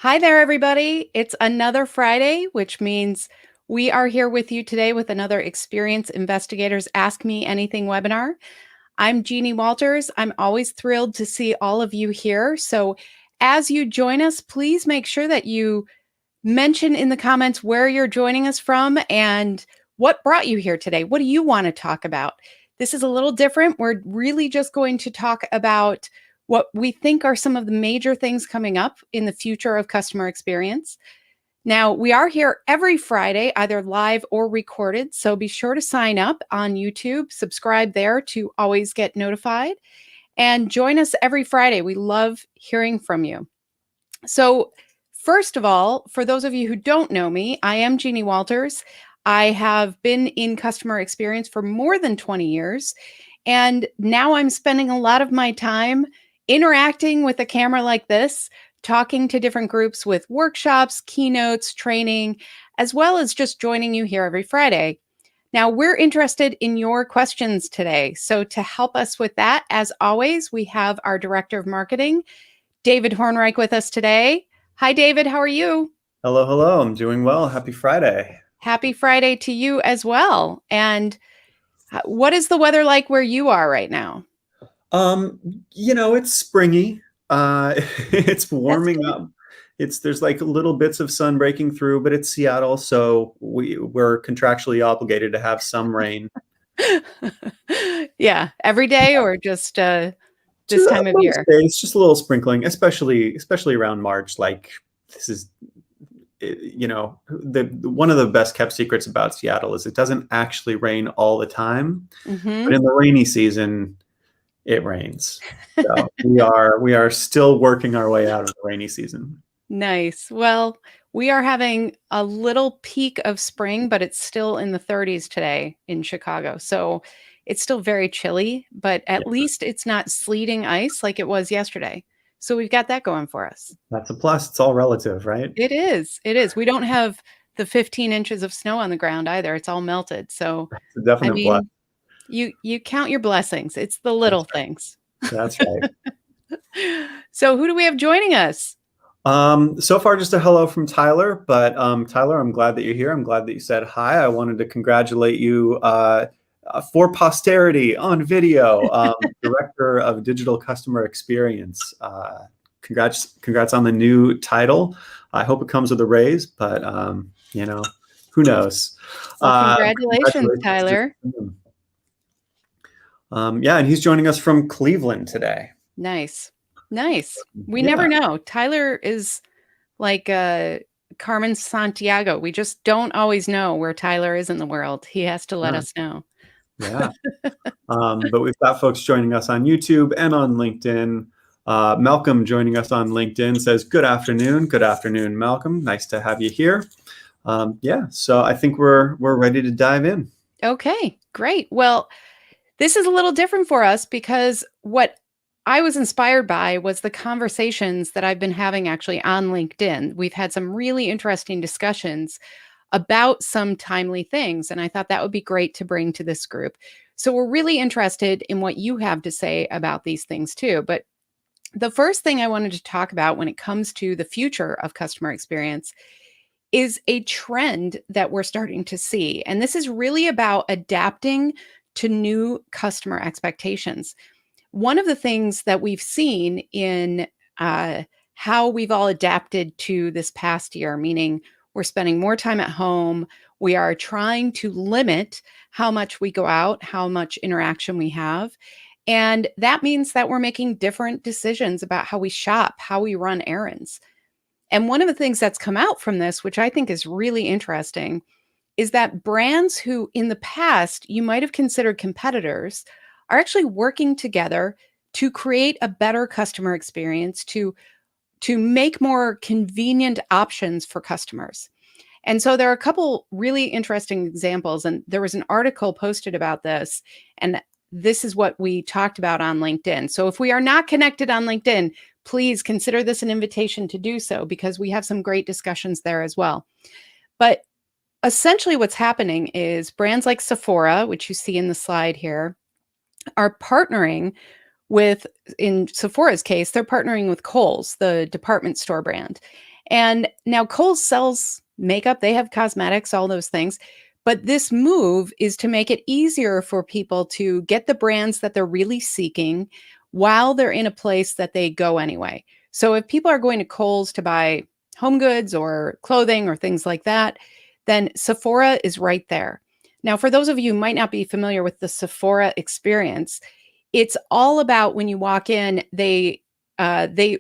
Hi there, everybody. It's another Friday, which means we are here with you today with another Experience Investigators Ask Me Anything webinar. I'm Jeannie Walters. I'm always thrilled to see all of you here. So as you join us, please make sure that you mention in the comments where you're joining us from and what brought you here today. What do you want to talk about? This is a little different. We're really just going to talk about what we think are some of the major things coming up in the future of customer experience. Now, we are here every Friday, either live or recorded, so be sure to sign up on YouTube, subscribe there to always get notified, and join us every Friday. We love hearing from you. So, first of all, for those of you who don't know me, I am Jeannie Walters. I have been in customer experience for more than 20 years, and now I'm spending a lot of my time interacting with a camera like this, talking to different groups with workshops, keynotes, training, as well as just joining you here every Friday. Now, we're interested in your questions today. So, to help us with that, as always, we have our Director of Marketing, David Hornreich, with us today. Hi, David. How are you? Hello, hello. I'm doing well. Happy Friday. Happy Friday to you as well. And what is the weather like where you are right now? Um, it's springy. It's That's warming up. There's like little bits of sun breaking through, but it's Seattle, so we're contractually obligated to have some rain. good. Yeah, every day or just this time of Most year? days, just a little sprinkling, especially around March. Like this is, the one of the best kept secrets about Seattle is it doesn't actually rain all the time, but Hmm. in the rainy season, it rains. So we are still working our way out of the rainy season. Nice. Well, we are having a little peak of spring, but it's still in the 30s today in Chicago. So it's still very chilly, but Yeah, at least it's not sleeting ice like it was yesterday. So we've got that going for us. that's a plus. It's all relative, right? It is. It is. We don't have the 15 inches of snow on the ground either. It's all melted. So, It's a I definite plus. mean, you count your blessings. It's the That's little right. things. That's right. So, who do we have joining us? So far, just a hello from Tyler. But Tyler, I'm glad that you're here. I'm glad that you said hi. I wanted to congratulate you for posterity on video, Director of Digital Customer Experience. Congrats on the new title. I hope it comes with a raise, but who knows? Well, congratulations, Congratulations to Tyler. him. Yeah, and he's joining us from Cleveland today. Nice. Nice. We Yeah, never know. Tyler is like Carmen Santiago. We just don't always know where Tyler is in the world. He has to let yeah, us know. yeah. But we've got folks joining us on YouTube and on LinkedIn. Malcolm joining us on LinkedIn says, "Good afternoon. Good afternoon, Malcolm. Nice to have you here." Yeah, so I think we're ready to dive in. Okay, great. Well, this is a little different for us because what I was inspired by was the conversations that I've been having actually on LinkedIn. We've had some really interesting discussions about some timely things, and I thought that would be great to bring to this group. So we're really interested in what you have to say about these things too. But the first thing I wanted to talk about when it comes to the future of customer experience is a trend that we're starting to see. And this is really about adapting to new customer expectations. One of the things that we've seen in how we've all adapted to this past year, meaning we're spending more time at home, we are trying to limit how much we go out, how much interaction we have. And that means that we're making different decisions about how we shop, how we run errands. And one of the things that's come out from this, which I think is really interesting, is that brands who in the past you might have considered competitors are actually working together to create a better customer experience, to make more convenient options for customers. And so there are a couple really interesting examples, and there was an article posted about this, and this is what we talked about on LinkedIn. So if we are not connected on LinkedIn, please consider this an invitation to do so because we have some great discussions there as well. But essentially, what's happening is brands like Sephora, which you see in the slide here, are partnering with, in Sephora's case, they're partnering with Kohl's, the department store brand. And now Kohl's sells makeup, they have cosmetics, all those things. But this move is to make it easier for people to get the brands that they're really seeking while they're in a place that they go anyway. So if people are going to Kohl's to buy home goods or clothing or things like that, then Sephora is right there. Now, for those of you who might not be familiar with the Sephora experience, it's all about when you walk in, they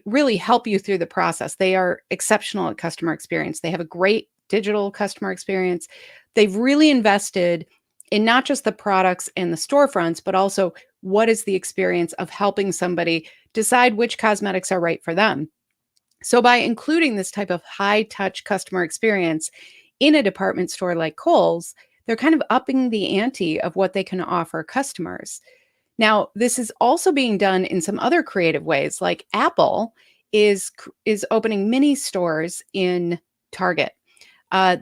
really help you through the process. They are exceptional at customer experience. They have a great digital customer experience. They've really invested in not just the products and the storefronts, but also what is the experience of helping somebody decide which cosmetics are right for them. So by including this type of high touch customer experience in a department store like Kohl's, they're kind of upping the ante of what they can offer customers. Now, this is also being done in some other creative ways, like Apple is opening mini stores in Target. Uh,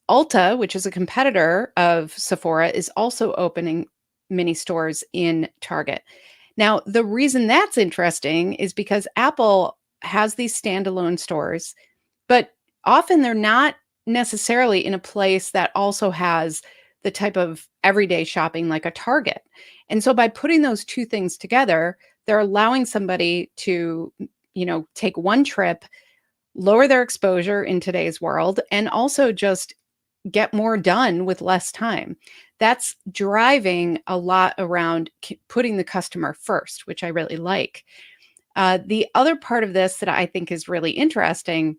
Ulta, which is a competitor of Sephora, is also opening mini stores in Target. Now, the reason that's interesting is because Apple has these standalone stores, but often they're not necessarily in a place that also has the type of everyday shopping like a Target. And so by putting those two things together, they're allowing somebody to, take one trip, lower their exposure in today's world, and also just get more done with less time. That's driving a lot around putting the customer first, which I really like. The other part of this that I think is really interesting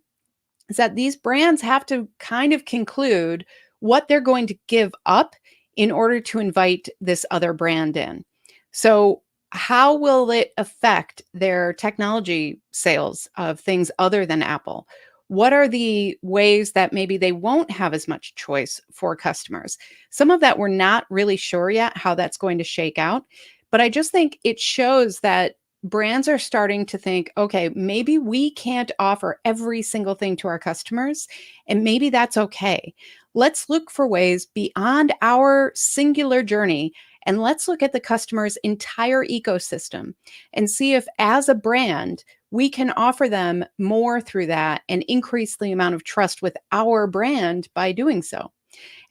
is that these brands have to kind of conclude what they're going to give up in order to invite this other brand in. So, how will it affect their technology sales of things other than Apple? What are the ways that maybe they won't have as much choice for customers? Some of that we're not really sure yet how that's going to shake out. But I just think it shows that brands are starting to think, okay, maybe we can't offer every single thing to our customers, and maybe that's okay. Let's look for ways beyond our singular journey, and let's look at the customer's entire ecosystem and see if, as a brand, we can offer them more through that and increase the amount of trust with our brand by doing so.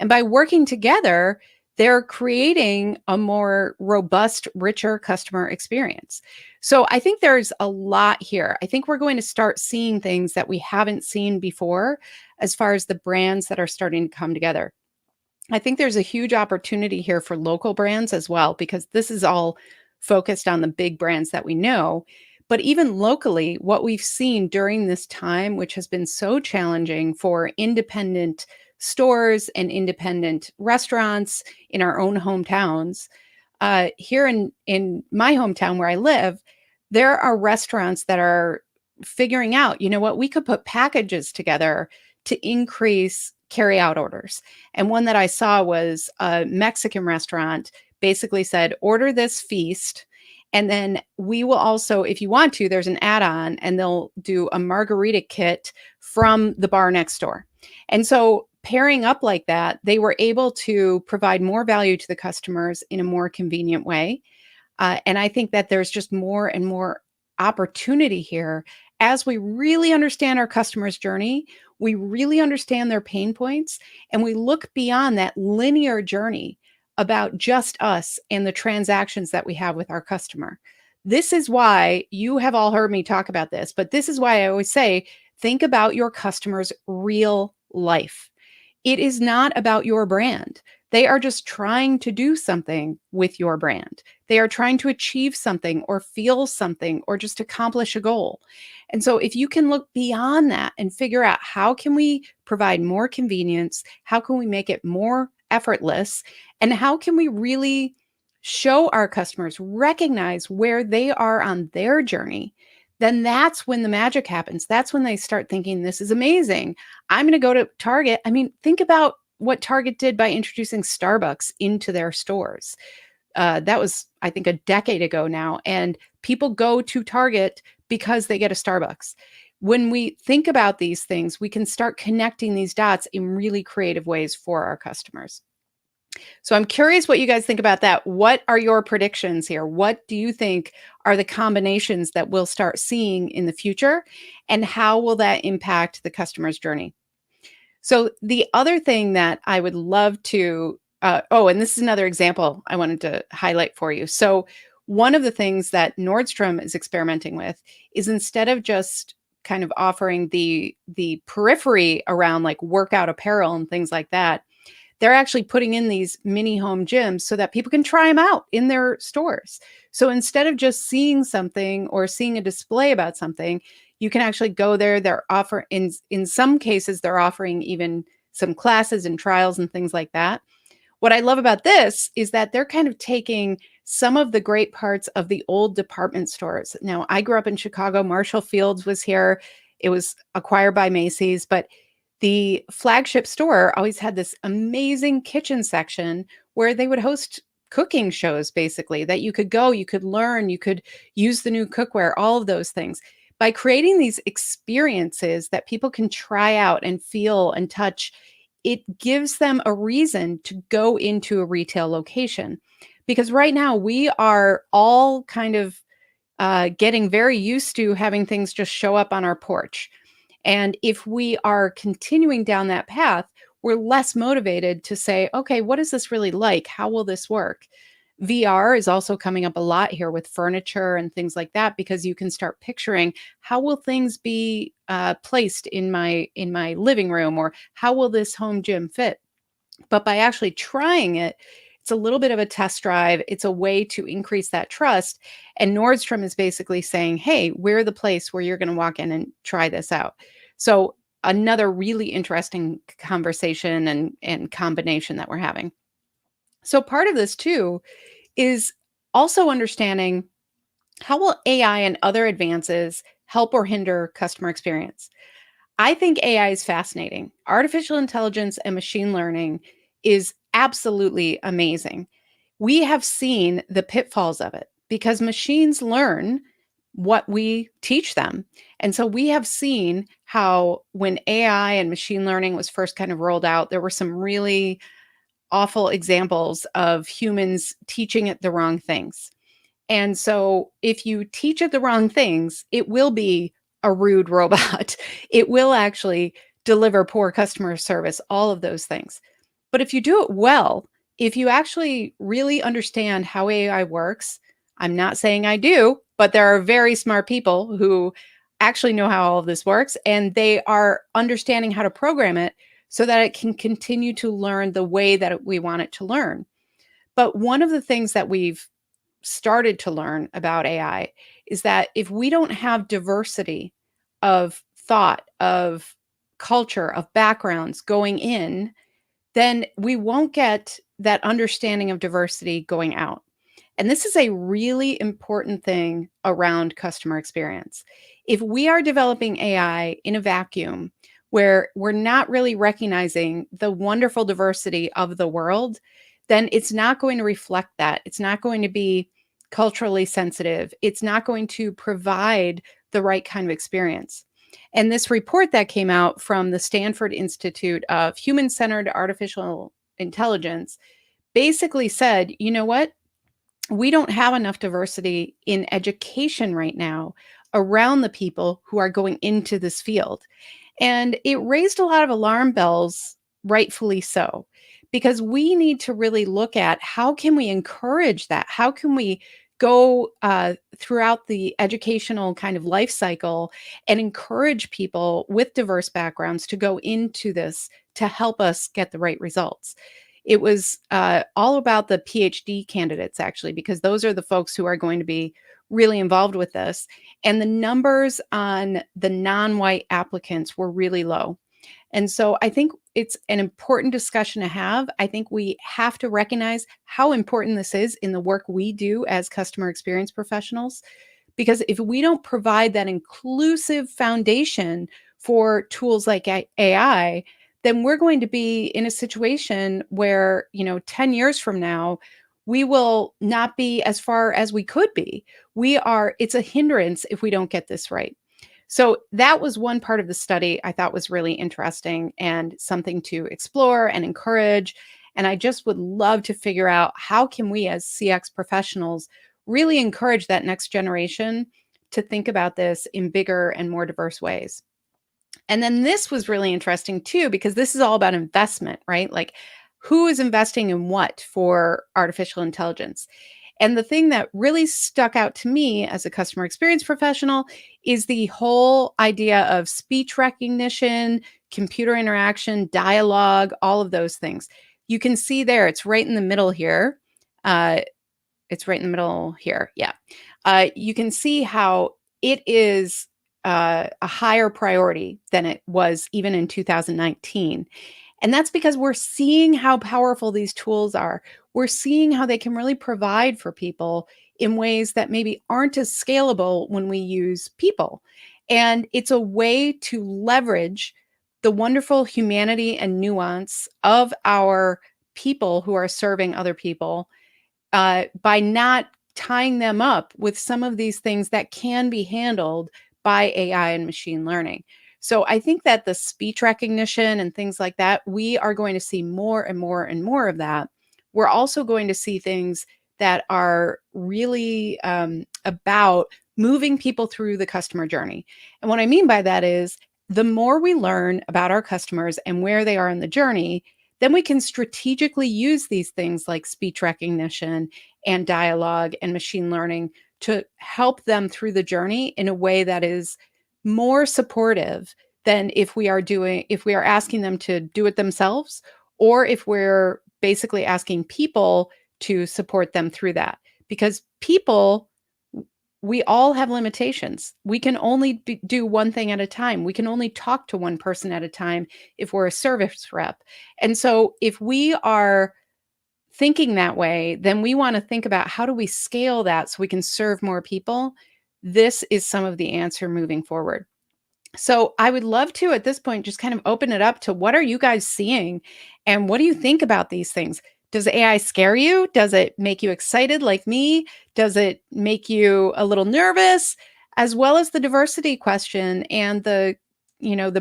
And by working together, they're creating a more robust, richer customer experience. So I think there's a lot here. I think we're going to start seeing things that we haven't seen before as far as the brands that are starting to come together. I think there's a huge opportunity here for local brands as well, because this is all focused on the big brands that we know. But even locally, what we've seen during this time, which has been so challenging for independent stores and independent restaurants in our own hometowns, here in my hometown where I live, there are restaurants that are figuring out, you know what, we could put packages together to increase carry out orders. And one that I saw was a Mexican restaurant basically said, order this feast. And then we will also, if you want to, there's an add on and they'll do a margarita kit from the bar next door. And so pairing up like that, they were able to provide more value to the customers in a more convenient way. And I think that there's just more and more opportunity here as we really understand our customers' journey, we really understand their pain points, and we look beyond that linear journey about just us and the transactions that we have with our customer. This is why you have all heard me talk about this, but this is why I always say think about your customer's real life. It is not about your brand. They are just trying to do something with your brand. They are trying to achieve something or feel something or just accomplish a goal. And so if you can look beyond that and figure out how can we provide more convenience, how can we make it more effortless, and how can we really show our customers, recognize where they are on their journey, then that's when the magic happens. That's when they start thinking, this is amazing. I'm going to go to Target. I mean, think about what Target did by introducing Starbucks into their stores. That was, I think, a decade ago now. And people go to Target because they get a Starbucks. When we think about these things, we can start connecting these dots in really creative ways for our customers. So I'm curious what you guys think about that. What are your predictions here? What do you think are the combinations that we'll start seeing in the future? And how will that impact the customer's journey? So the other thing that I would love to, oh, and this is another example I wanted to highlight for you. So one of the things that Nordstrom is experimenting with is instead of just kind of offering the periphery around like workout apparel and things like that, they're actually putting in these mini home gyms so that people can try them out in their stores. So instead of just seeing something or seeing a display about something, you can actually go there. They're offering in some cases they're offering even some classes and trials and things like that. What I love about this is that they're kind of taking some of the great parts of the old department stores. Now, I grew up in Chicago. Marshall Field's was here. It was acquired by Macy's, but the flagship store always had this amazing kitchen section where they would host cooking shows basically that you could go, you could learn, you could use the new cookware, all of those things. By creating these experiences that people can try out and feel and touch, it gives them a reason to go into a retail location. Because right now we are all kind of getting very used to having things just show up on our porch. And if we are continuing down that path, we're less motivated to say, okay, what is this really like? How will this work? VR is also coming up a lot here with furniture and things like that because you can start picturing how will things be placed in my living room, or how will this home gym fit? But by actually trying it, it's a little bit of a test drive. It's a way to increase that trust. And Nordstrom is basically saying, hey, we're the place where you're going to walk in and try this out. So, another really interesting conversation and combination that we're having. So, part of this too is also understanding how will AI and other advances help or hinder customer experience. I think AI is fascinating. Artificial intelligence and machine learning is absolutely amazing. We have seen the pitfalls of it because machines learn what we teach them. And so we have seen how when AI and machine learning was first kind of rolled out, there were some really awful examples of humans teaching it the wrong things. And so if you teach it the wrong things, it will be a rude robot. It will actually deliver poor customer service, all of those things. But if you do it well, if you actually really understand how AI works, I'm not saying I do, but there are very smart people who actually know how all of this works, and they are understanding how to program it so that it can continue to learn the way that we want it to learn. But one of the things that we've started to learn about AI is that if we don't have diversity of thought, of culture, of backgrounds going in, then we won't get that understanding of diversity going out. And this is a really important thing around customer experience. If we are developing AI in a vacuum where we're not really recognizing the wonderful diversity of the world, then it's not going to reflect that. It's not going to be culturally sensitive. It's not going to provide the right kind of experience. And this report that came out from the Stanford Institute of Human Centered Artificial Intelligence basically said, you know what? We don't have enough diversity in education right now around the people who are going into this field. And it raised a lot of alarm bells, rightfully so, because we need to really look at how can we encourage that? How can we go throughout the educational kind of life cycle and encourage people with diverse backgrounds to go into this to help us get the right results? It was all about the PhD candidates, actually, because those are the folks who are going to be really involved with this. And the numbers on the non white applicants were really low. And so I think it's an important discussion to have. I think we have to recognize how important this is in the work we do as customer experience professionals. Because if we don't provide that inclusive foundation for tools like AI, then we're going to be in a situation where, 10 years from now, we will not be as far as we could be. It's a hindrance if we don't get this right. So that was one part of the study I thought was really interesting and something to explore and encourage. And I just would love to figure out how can we as CX professionals really encourage that next generation to think about this in bigger and more diverse ways. And then this was really interesting too, because this is all about investment, right? Like who is investing in what for artificial intelligence? And the thing that really stuck out to me as a customer experience professional is the whole idea of speech recognition, computer interaction, dialogue, all of those things. You can see there, it's right in the middle here. Uh, it's right in the middle here. Yeah. You can see how it is a higher priority than it was even in 2019. And that's because we're seeing how powerful these tools are. We're seeing how they can really provide for people in ways that maybe aren't as scalable when we use people. And it's a way to leverage the wonderful humanity and nuance of our people who are serving other people by not tying them up with some of these things that can be handled by AI and machine learning. So I think that the speech recognition and things like that, we are going to see more and more and more of that. We're also going to see things that are really about moving people through the customer journey. And what I mean by that is the more we learn about our customers and where they are in the journey, then we can strategically use these things like speech recognition and dialogue and machine learning to help them through the journey in a way that is more supportive than if we are asking them to do it themselves, or if we're basically asking people to support them through that. Because people, we all have limitations. We can only do one thing at a time. We can only talk to one person at a time if we're a service rep. And so if we are thinking that way, then we want to think about how do we scale that so we can serve more people. This is some of the answer moving forward. So I would love to at this point just kind of open it up to what are you guys seeing and what do you think about these things? Does AI scare you? Does it make you excited like me? Does it make you a little nervous? As well as the diversity question and the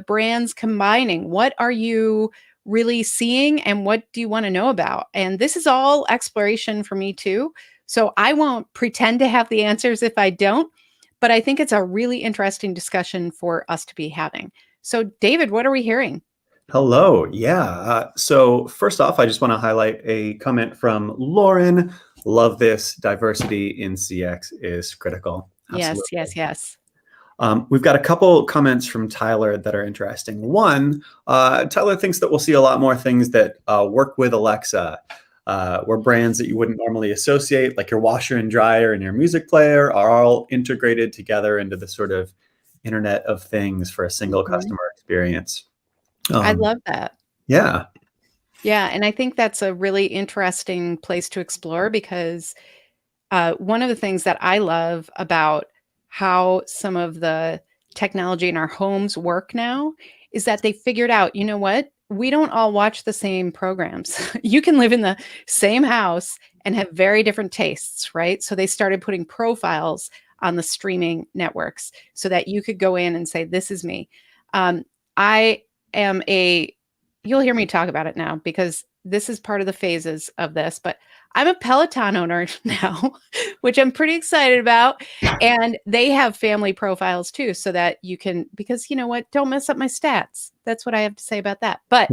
brands combining. What are you really seeing and what do you want to know about? And this is all exploration for me too. So I won't pretend to have the answers if I don't, but I think it's a really interesting discussion for us to be having. So, David, what are we hearing? Hello. Yeah. So first off, I just want to highlight a comment from Lauren. Love this. Diversity in CX is critical. Yes, Absolutely. yes, yes. We've got a couple comments from Tyler that are interesting. One, Tyler thinks that we'll see a lot more things that work with Alexa, where brands that you wouldn't normally associate, like your washer and dryer and your music player, are all integrated together into the sort of Internet of Things for a single Mhm. customer experience. I Um, love that. yeah. Yeah, and I think that's a really interesting place to explore because one of the things that I love about how some of the technology in our homes work now is that they figured out, you know what? We don't all watch the same programs. You can live in the same house and have very different tastes, right? So they started putting profiles on the streaming networks so that you could go in and say, this is me. Um, I am you'll hear me talk about it now because this is part of the phases of this, but I'm a Peloton owner now, which I'm pretty excited about. And they have family profiles too, so that you can, because you know what, don't mess up my stats. That's what I have to say about that. But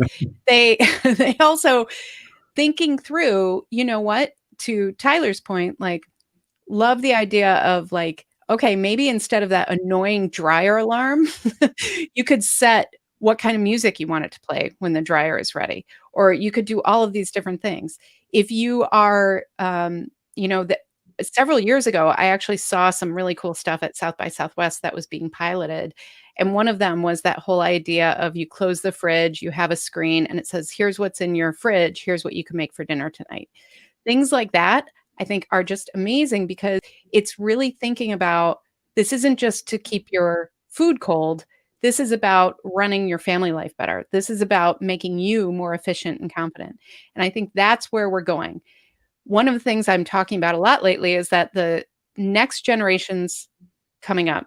they, they also thinking through, you know what, to Tyler's point, like, love the idea of like, okay, maybe instead of that annoying dryer alarm, you could set what kind of music you want it to play when the dryer is ready, or you could do all of these different things. If you are, several years ago, I actually saw some really cool stuff at South by Southwest that was being piloted. And one of them was that whole idea of you close the fridge, you have a screen, and it says, here's what's in your fridge, here's what you can make for dinner tonight. Things like that, I think, are just amazing because it's really thinking about this isn't just to keep your food cold. This is about running your family life better. This is about making you more efficient and confident. And I think that's where we're going. One of the things I'm talking about a lot lately is that the next generations coming up,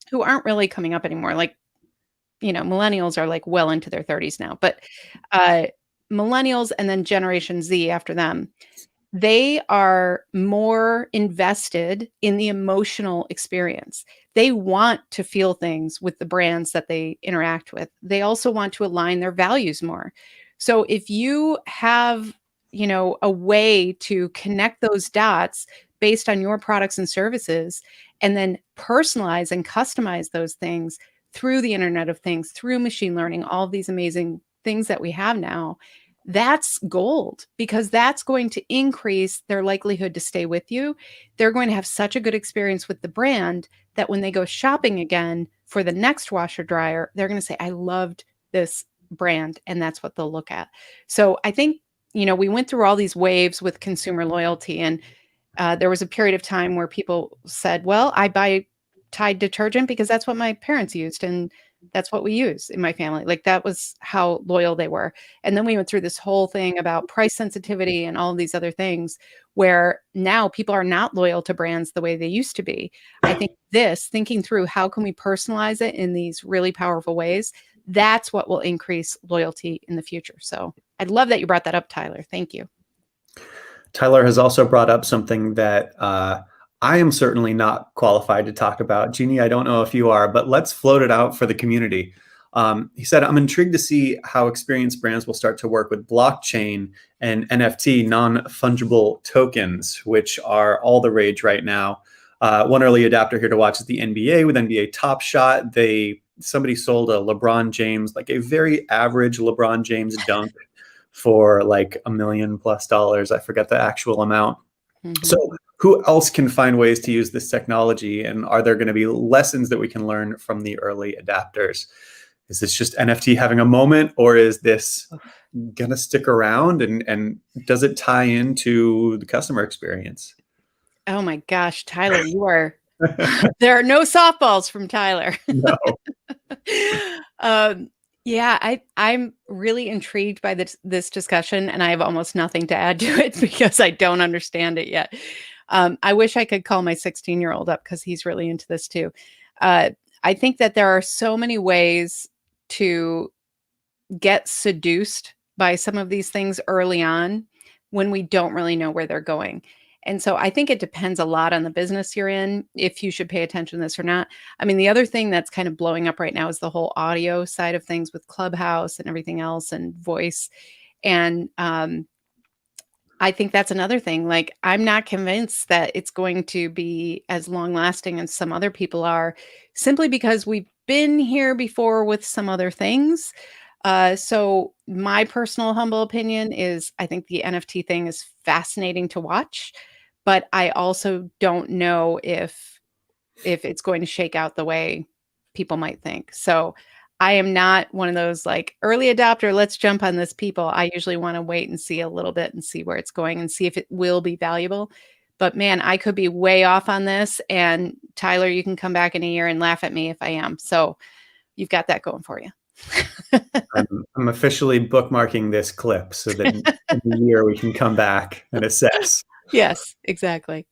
who aren't really coming up anymore, like, millennials are like well into their 30s now, but uh, millennials and then Generation Z after them, they are more invested in the emotional experience. They want to feel things with the brands that they interact with. They also want to align their values more. So if you have, a way to connect those dots based on your products and services and then personalize and customize those things through the Internet of Things, through machine learning, all of these amazing things that we have now, that's gold because that's going to increase their likelihood to stay with you. They're going to have such a good experience with the brand that when they go shopping again for the next washer dryer, they're going to say, I loved this brand. And that's what they'll look at. So I think, we went through all these waves with consumer loyalty. And there was a period of time where people said, well, I buy Tide detergent because that's what my parents used. And that's what we use in my family. Like that was how loyal they were. And then we went through this whole thing about price sensitivity and all of these other things where now people are not loyal to brands the way they used to be. I think thinking through how can we personalize it in these really powerful ways, that's what will increase loyalty in the future. So I love that you brought that up, Tyler. Thank you. Tyler has also brought up something that I am certainly not qualified to talk about. Jeannie, I don't know if you are, but let's float it out for the community. He said, I'm intrigued to see how experienced brands will start to work with blockchain and NFT, non-fungible tokens, which are all the rage right now. One early adapter here to watch is the NBA with NBA Top Shot. Somebody sold a LeBron James, like a very average LeBron James dunk for like $1 million plus. I forget the actual amount. Mm-hmm. So who else can find ways to use this technology? And are there going to be lessons that we can learn from the early adapters? Is this just NFT having a moment, or is this going to stick around? And does it tie into the customer experience? Oh my gosh, Tyler, there are no softballs from Tyler. No. Yeah, I'm really intrigued by this discussion, and I have almost nothing to add to it because I don't understand it yet. I wish I could call my 16-year-old up because he's really into this too. I think that there are so many ways to get seduced by some of these things early on when we don't really know where they're going. And so I think it depends a lot on the business you're in, if you should pay attention to this or not. I mean, the other thing that's kind of blowing up right now is the whole audio side of things with Clubhouse and everything else and voice. And I think that's another thing. Like, I'm not convinced that it's going to be as long lasting as some other people are, simply because we've been here before with some other things. So my personal humble opinion is I think the NFT thing is fascinating to watch, but I also don't know if it's going to shake out the way people might think. So I am not one of those like early adopter, let's jump on this people. I usually want to wait and see a little bit and see where it's going and see if it will be valuable. But man, I could be way off on this. And Tyler, you can come back in a year and laugh at me if I am. So you've got that going for you. I'm officially bookmarking this clip so that in a year we can come back and assess. Yes, exactly.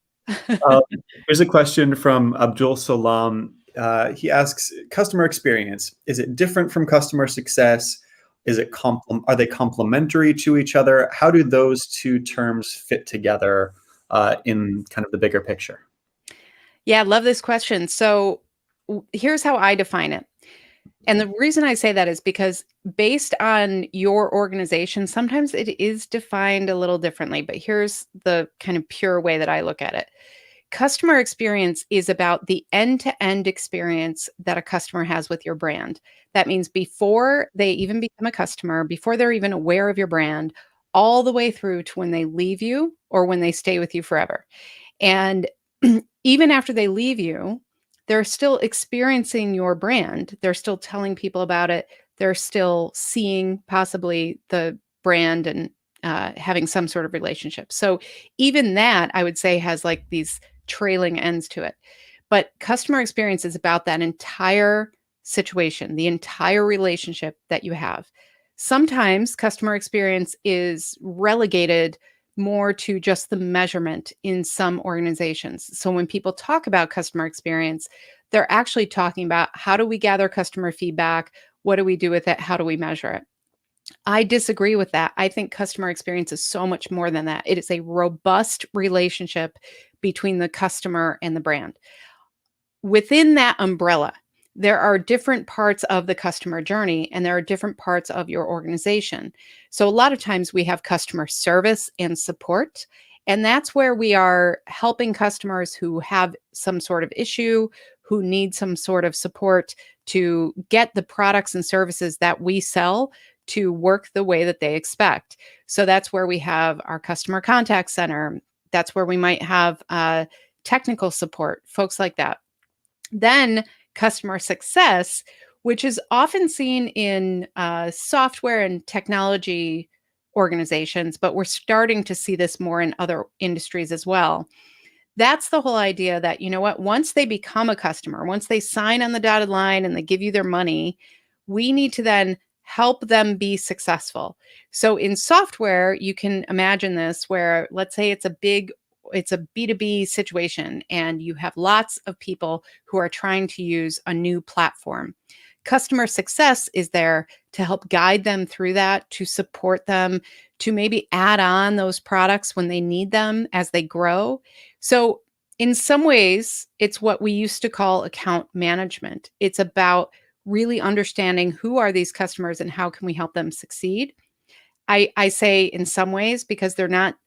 Here's a question from Abdul Salam. He asks, customer experience, is it different from customer success? Are they complementary to each other? How do those two terms fit together in kind of the bigger picture? Yeah, I love this question. So here's how I define it. And the reason I say that is because based on your organization, sometimes it is defined a little differently, but here's the kind of pure way that I look at it. Customer experience is about the end-to-end experience that a customer has with your brand. That means before they even become a customer, before they're even aware of your brand, all the way through to when they leave you or when they stay with you forever. And even after they leave you, they're still experiencing your brand. They're still telling people about it. They're still seeing possibly the brand and having some sort of relationship. So even that, I would say, has like these trailing ends to it. But customer experience is about that entire situation, the entire relationship that you have. Sometimes customer experience is relegated more to just the measurement in some organizations. So when people talk about customer experience, they're actually talking about how do we gather customer feedback? What do we do with it? How do we measure it? I disagree with that. I think customer experience is so much more than that. It is a robust relationship between the customer and the brand. Within that umbrella, there are different parts of the customer journey and there are different parts of your organization. So, a lot of times we have customer service and support, and that's where we are helping customers who have some sort of issue, who need some sort of support to get the products and services that we sell to work the way that they expect. So, that's where we have our customer contact center. That's where we might have technical support, folks like that. Then customer success, which is often seen in software and technology organizations, but we're starting to see this more in other industries as well. That's the whole idea that, you know what, once they become a customer, once they sign on the dotted line and they give you their money, we need to then help them be successful. So in software, you can imagine this where let's say it's a B2B situation and you have lots of people who are trying to use a new platform. Customer success is there to help guide them through that, to support them, to maybe add on those products when they need them as they grow. So, in some ways, it's what we used to call account management. It's about really understanding who are these customers and how can we help them succeed. I say in some ways because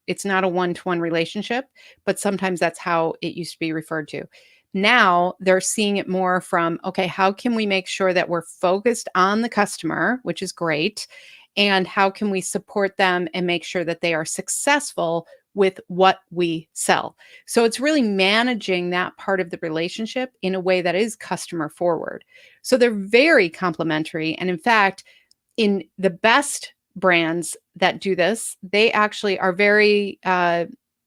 it's not a one-to-one relationship, but sometimes that's how it used to be referred to. Now they're seeing it more from, okay, how can we make sure that we're focused on the customer, which is great, and how can we support them and make sure that they are successful with what we sell. So it's really managing that part of the relationship in a way that is customer forward. So they're very complementary. And in fact, in the best brands that do this, they actually are very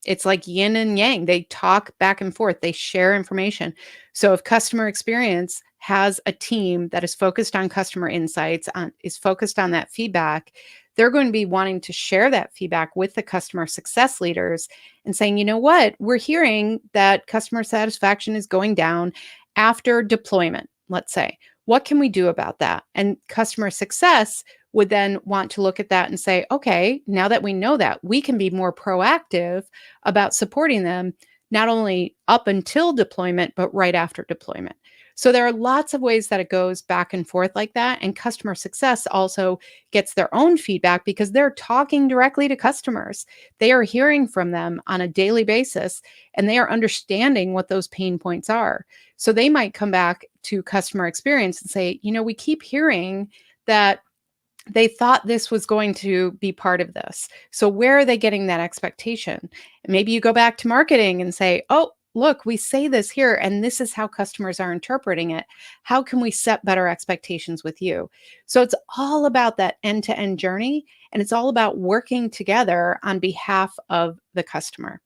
it's like yin and yang. They talk back and forth, they share information. So if customer experience has a team that is focused on customer insights, is focused on that feedback, they're going to be wanting to share that feedback with the customer success leaders and saying, you know what, we're hearing that customer satisfaction is going down after deployment, let's say. What can we do about that? And customer success would then want to look at that and say, okay, now that we know that, we can be more proactive about supporting them, not only up until deployment, but right after deployment. So there are lots of ways that it goes back and forth like that. And customer success also gets their own feedback because they're talking directly to customers. They are hearing from them on a daily basis and they are understanding what those pain points are. So they might come back to customer experience and say, you know, we keep hearing that they thought this was going to be part of this. So where are they getting that expectation? Maybe you go back to marketing and say, oh, look, we say this here, and this is how customers are interpreting it. How can we set better expectations with you? So it's all about that end to end journey, and it's all about working together on behalf of the customer.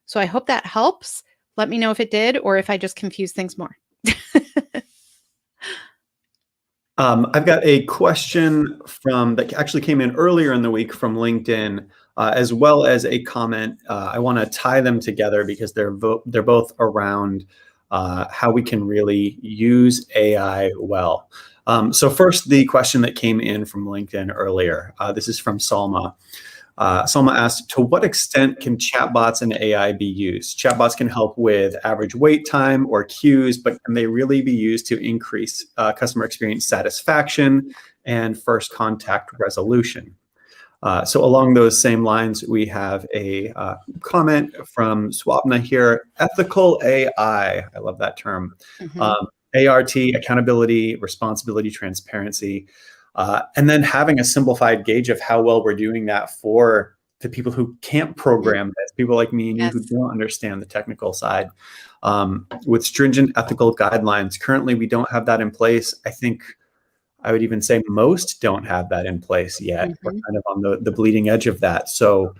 So I hope that helps. Let me know if it did or if I just confused things more. I've got a question that actually came in earlier in the week from LinkedIn, as well as a comment. I want to tie them together because they're both around how we can really use AI well. So first, the question that came in from LinkedIn earlier. This is from Salma. Salma asked, to what extent can chatbots and AI be used? Chatbots can help with average wait time or queues, but can they really be used to increase customer experience satisfaction and first contact resolution? So along those same lines, we have a comment from Swapna here. Ethical AI, I love that term. Mhm. ART, accountability, responsibility, transparency. And then having a simplified gauge of how well we're doing that for the people who can't Mm, program this, people like me and you who yes. don't understand the technical side. With stringent ethical guidelines, currently we don't have that in place. I think I would even say most don't have that in place yet. We're Mhm. kind of on the bleeding edge of that. So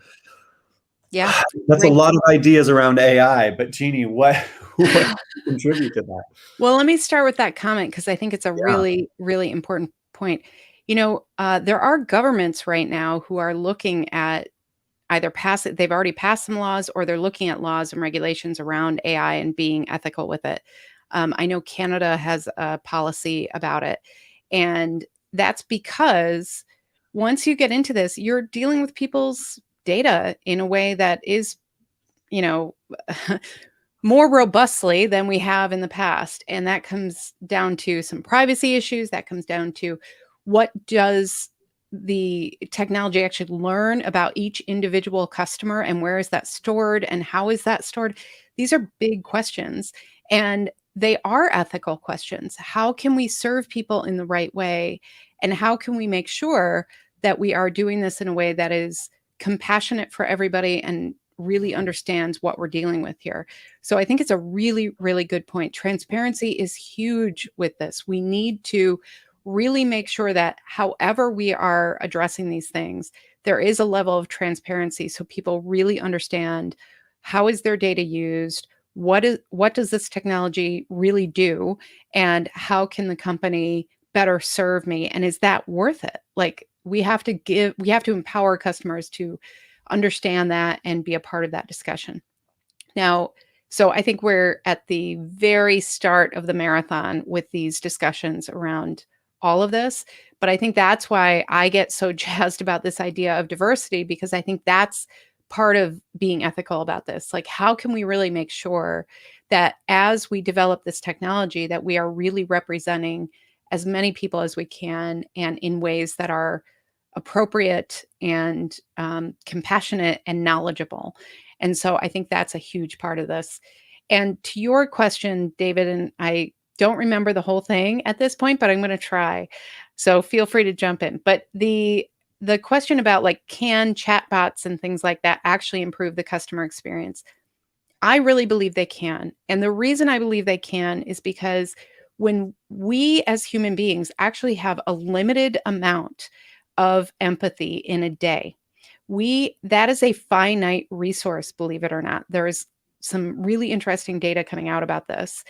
Yeah. that's a Great. lot of ideas around AI. But Jeannie, what can you contribute to that? Well, let me start with that comment because I think it's a Yeah. really, really important point. You know, there are governments right now who are looking at either they've already passed some laws or they're looking at laws and regulations around AI and being ethical with it. I know Canada has a policy about it. And that's because once you get into this, you're dealing with people's data in a way that is, you know, more robustly than we have in the past. And that comes down to some privacy issues. That comes down to what does the technology actually learn about each individual customer, and where is that stored and how is that stored? These are big questions, and they are ethical questions. How can we serve people in the right way? And how can we make sure that we are doing this in a way that is compassionate for everybody and really understands what we're dealing with here? So I think it's a really, really good point. Transparency is huge with this. We need to really make sure that however we are addressing these things, there is a level of transparency so people really understand how is their data used, what does this technology really do, and how can the company better serve me, and is that worth it? Like, we have to empower customers to understand that and be a part of that discussion. Now, so I think we're at the very start of the marathon with these discussions around all of this. But I think that's why I get so jazzed about this idea of diversity, because I think that's part of being ethical about this. Like, how can we really make sure that as we develop this technology, that we are really representing as many people as we can, and in ways that are appropriate and compassionate and knowledgeable. And so I think that's a huge part of this. And to your question, David, and I don't remember the whole thing at this point, but I'm going to try. So feel free to jump in. But the question about, like, can chatbots and things like that actually improve the customer experience? I really believe they can. And the reason I believe they can is because when we as human beings actually have a limited amount of empathy in a day, we that is a finite resource, believe it or not. There is some really interesting data coming out about this.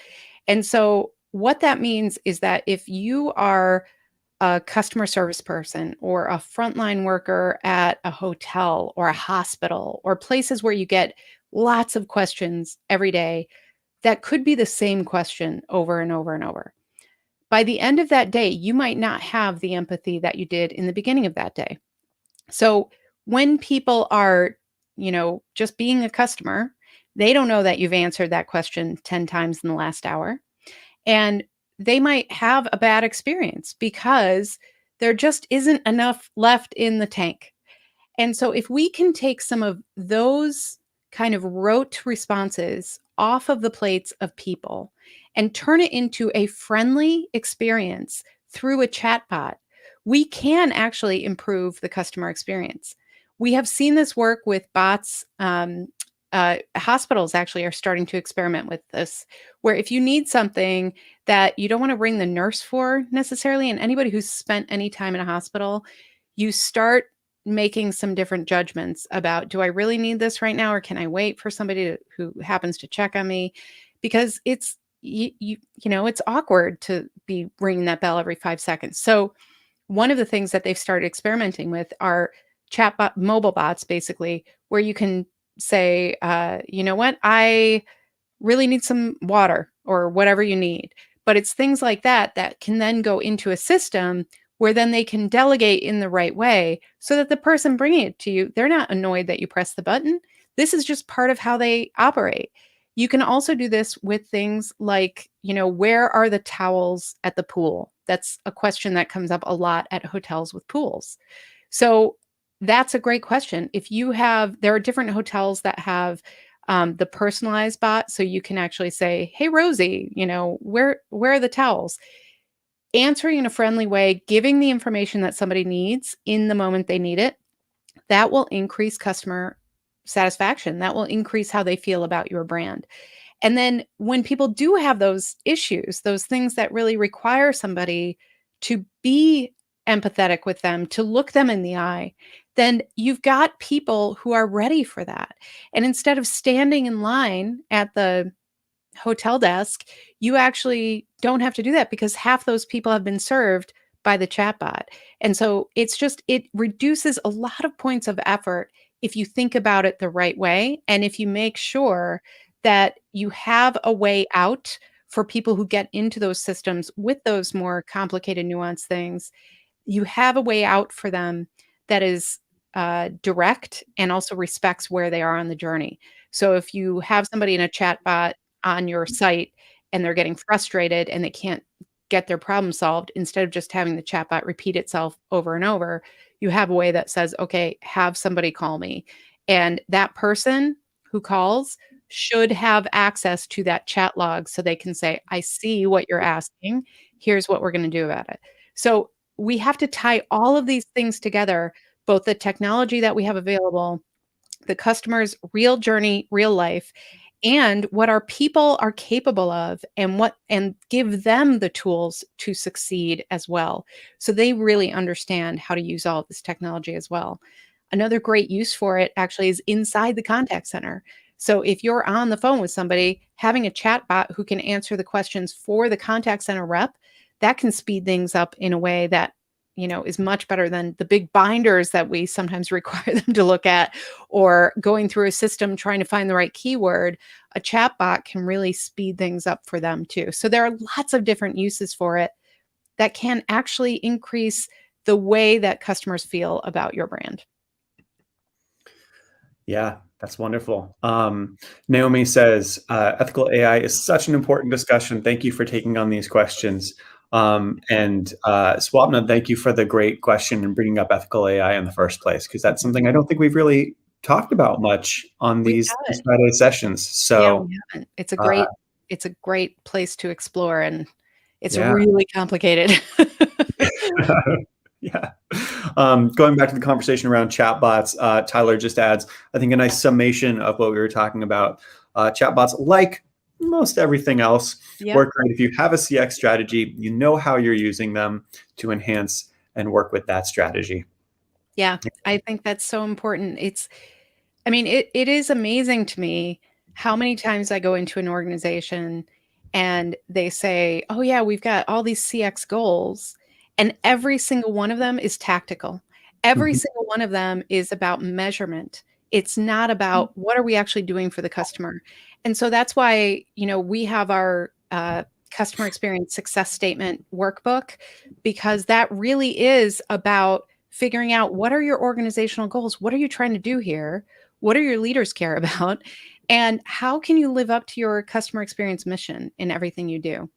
And so what that means is that if you are a customer service person or a frontline worker at a hotel or a hospital or places where you get lots of questions every day, that could be the same question over and over and over. By the end of that day, you might not have the empathy that you did in the beginning of that day. So when people are, just being a customer, they don't know that you've answered that question 10 times in the last hour. And they might have a bad experience because there just isn't enough left in the tank. And so, if we can take some of those kind of rote responses off of the plates of people and turn it into a friendly experience through a chatbot, we can actually improve the customer experience. We have seen this work with bots. Hospitals actually are starting to experiment with this, where if you need something that you don't want to ring the nurse for necessarily, and anybody who's spent any time in a hospital, you start making some different judgments about, do I really need this right now, or can I wait for somebody who happens to check on me? Because it's it's awkward to be ringing that bell every 5 seconds. So one of the things that they've started experimenting with are chatbot mobile bots, basically, where you can say, you know what, I really need some water or whatever you need. But it's things like that that can then go into a system where then they can delegate in the right way so that the person bringing it to you, they're not annoyed that you press the button. This is just part of how they operate. You can also do this with things like, where are the towels at the pool? That's a question that comes up a lot at hotels with pools. So that's a great question. There are different hotels that have the personalized bot, so you can actually say, "Hey, Rosie, where are the towels?" Answering in a friendly way, giving the information that somebody needs in the moment they need it, that will increase customer satisfaction. That will increase how they feel about your brand. And then when people do have those issues, those things that really require somebody to be empathetic with them, to look them in the eye, then you've got people who are ready for that. And instead of standing in line at the hotel desk, you actually don't have to do that because half those people have been served by the chatbot. And so it reduces a lot of points of effort if you think about it the right way. And if you make sure that you have a way out for people who get into those systems with those more complicated, nuanced things, you have a way out for them that is direct and also respects where they are on the journey. So if you have somebody in a chat bot on your site and they're getting frustrated and they can't get their problem solved, instead of just having the chatbot repeat itself over and over, you have a way that says, okay, have somebody call me. And that person who calls should have access to that chat log so they can say, I see what you're asking. Here's what we're going to do about it. So we have to tie all of these things together, both the technology that we have available, the customer's real journey, real life, and what our people are capable of, and give them the tools to succeed as well. So they really understand how to use all of this technology as well. Another great use for it actually is inside the contact center. So if you're on the phone with somebody, having a chat bot who can answer the questions for the contact center rep, that can speed things up in a way that, is much better than the big binders that we sometimes require them to look at, or going through a system trying to find the right keyword. A chatbot can really speed things up for them too. So there are lots of different uses for it that can actually increase the way that customers feel about your brand. Yeah, that's wonderful. Naomi says, ethical AI is such an important discussion. Thank you for taking on these questions. And Swapna, thank you for the great question and bringing up ethical AI in the first place, because that's something I don't think we've really talked about much on We these haven't. Friday sessions. Yeah, So we haven't. uh, It's a great place to explore, and it's yeah. really complicated. Yeah. Going back to the conversation around chatbots, Tyler just adds, I think, a nice summation of what we were talking about. Chatbots, like most everything else, Yep. work great if you have a CX strategy, you know how you're using them to enhance and work with that strategy. Yeah, I think that's so important. It is amazing to me how many times I go into an organization and they say, "Oh yeah, we've got all these CX goals." And every single one of them is tactical. Every Mhm. single one of them is about measurement. It's not about what are we actually doing for the customer. And so that's why, we have our customer experience success statement workbook, because that really is about figuring out what are your organizational goals? What are you trying to do here? What do your leaders care about? And how can you live up to your customer experience mission in everything you do?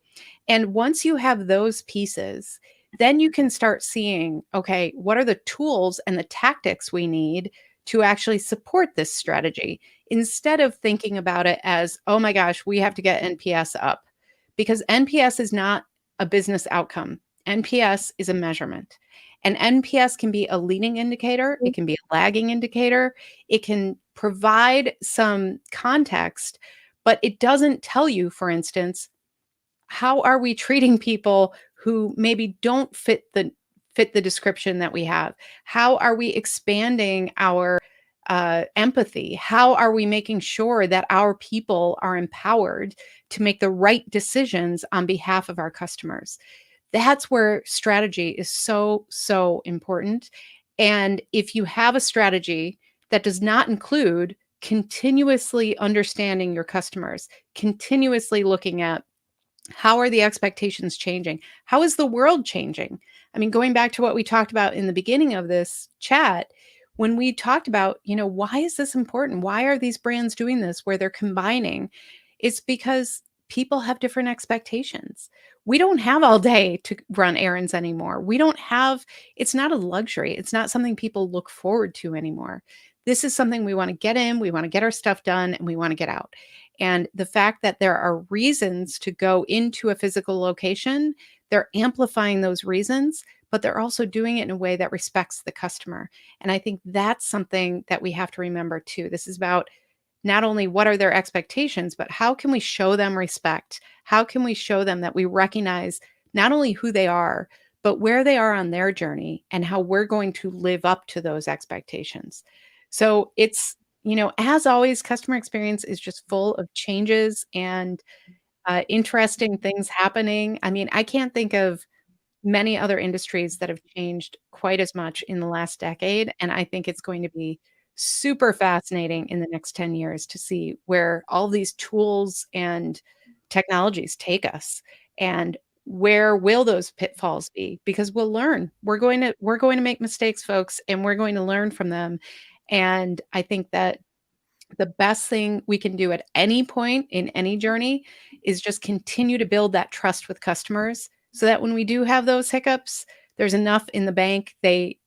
And once you have those pieces, then you can start seeing, okay, what are the tools and the tactics we need to actually support this strategy, instead of thinking about it as, oh my gosh, we have to get NPS up, because NPS is not a business outcome. NPS is a measurement. And NPS can be a leading indicator, it can be a lagging indicator, it can provide some context, but it doesn't tell you, for instance, how are we treating people who maybe don't fit the description that we have? How are we expanding our empathy? How are we making sure that our people are empowered to make the right decisions on behalf of our customers? That's where strategy is so, so important. And if you have a strategy that does not include continuously understanding your customers, continuously looking at how are the expectations changing? How is the world changing? Going back to what we talked about in the beginning of this chat, when we talked about, why is this important? Why are these brands doing this where they're combining? It's because people have different expectations. We don't have all day to run errands anymore. We don't have, it's not a luxury. It's not something people look forward to anymore. This is something we want to get in, we want to get our stuff done, and we want to get out. And the fact that there are reasons to go into a physical location, they're amplifying those reasons, but they're also doing it in a way that respects the customer. And I think that's something that we have to remember too. This is about not only what are their expectations, but how can we show them respect? How can we show them that we recognize not only who they are, but where they are on their journey and how we're going to live up to those expectations? So it's, as always, customer experience is just full of changes and interesting things happening. I can't think of many other industries that have changed quite as much in the last decade. And I think it's going to be super fascinating in the next 10 years to see where all these tools and technologies take us. And where will those pitfalls be? Because we'll learn. We're going to make mistakes, folks, and we're going to learn from them. And I think that the best thing we can do at any point in any journey is just continue to build that trust with customers so that when we do have those hiccups, there's enough in the bank. They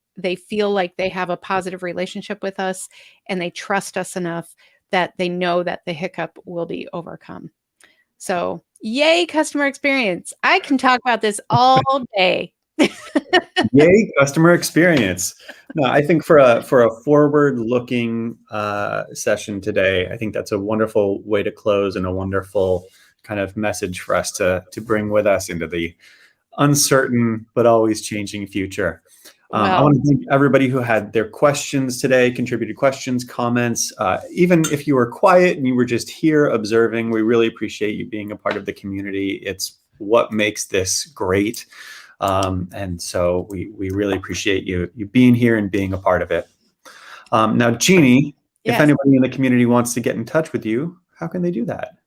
feel like they have a positive relationship with us and they trust us enough that they know that the hiccup will be overcome. So, yay, customer experience. I can talk about this all day. Yay, customer experience. No, I think for a forward-looking session today, I think that's a wonderful way to close and a wonderful kind of message for us to bring with us into the uncertain but always changing future. I Well, want to thank everybody who had their questions today, contributed questions, comments. Even if you were quiet and you were just here observing, we really appreciate you being a part of the community. It's what makes this great. And so we really appreciate you being here and being a part of it. Now, Jeannie, if yes. anybody in the community wants to get in touch with you, how can they do that?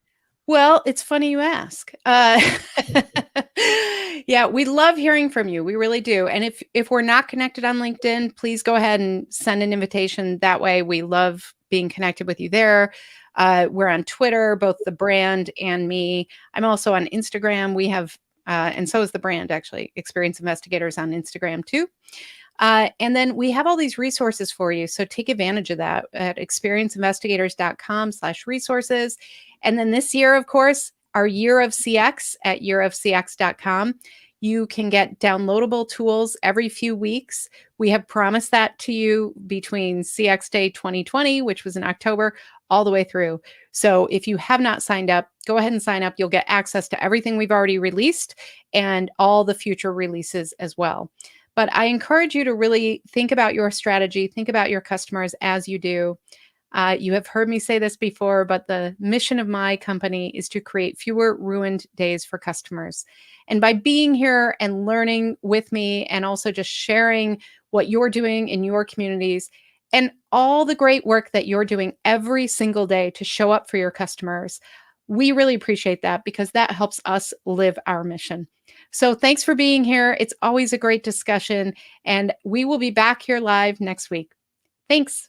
Well, it's funny you ask. Yeah, we love hearing from you. We really do. And if we're not connected on LinkedIn, please go ahead and send an invitation. That way, we love being connected with you there. We're on Twitter, both the brand and me. I'm also on Instagram. We have, and so is the brand actually, Experience Investigators on Instagram too. And then we have all these resources for you. So take advantage of that at experienceinvestigators.com/resources. And then this year, of course, our year of CX at yearofcx.com. You can get downloadable tools every few weeks. We have promised that to you between CX Day 2020, which was in October, all the way through. So if you have not signed up, go ahead and sign up. You'll get access to everything we've already released and all the future releases as well. But I encourage you to really think about your strategy, think about your customers as you do. You have heard me say this before, but the mission of my company is to create fewer ruined days for customers. And by being here and learning with me and also just sharing what you're doing in your communities and all the great work that you're doing every single day to show up for your customers, we really appreciate that because that helps us live our mission. So thanks for being here. It's always a great discussion, and we will be back here live next week. Thanks.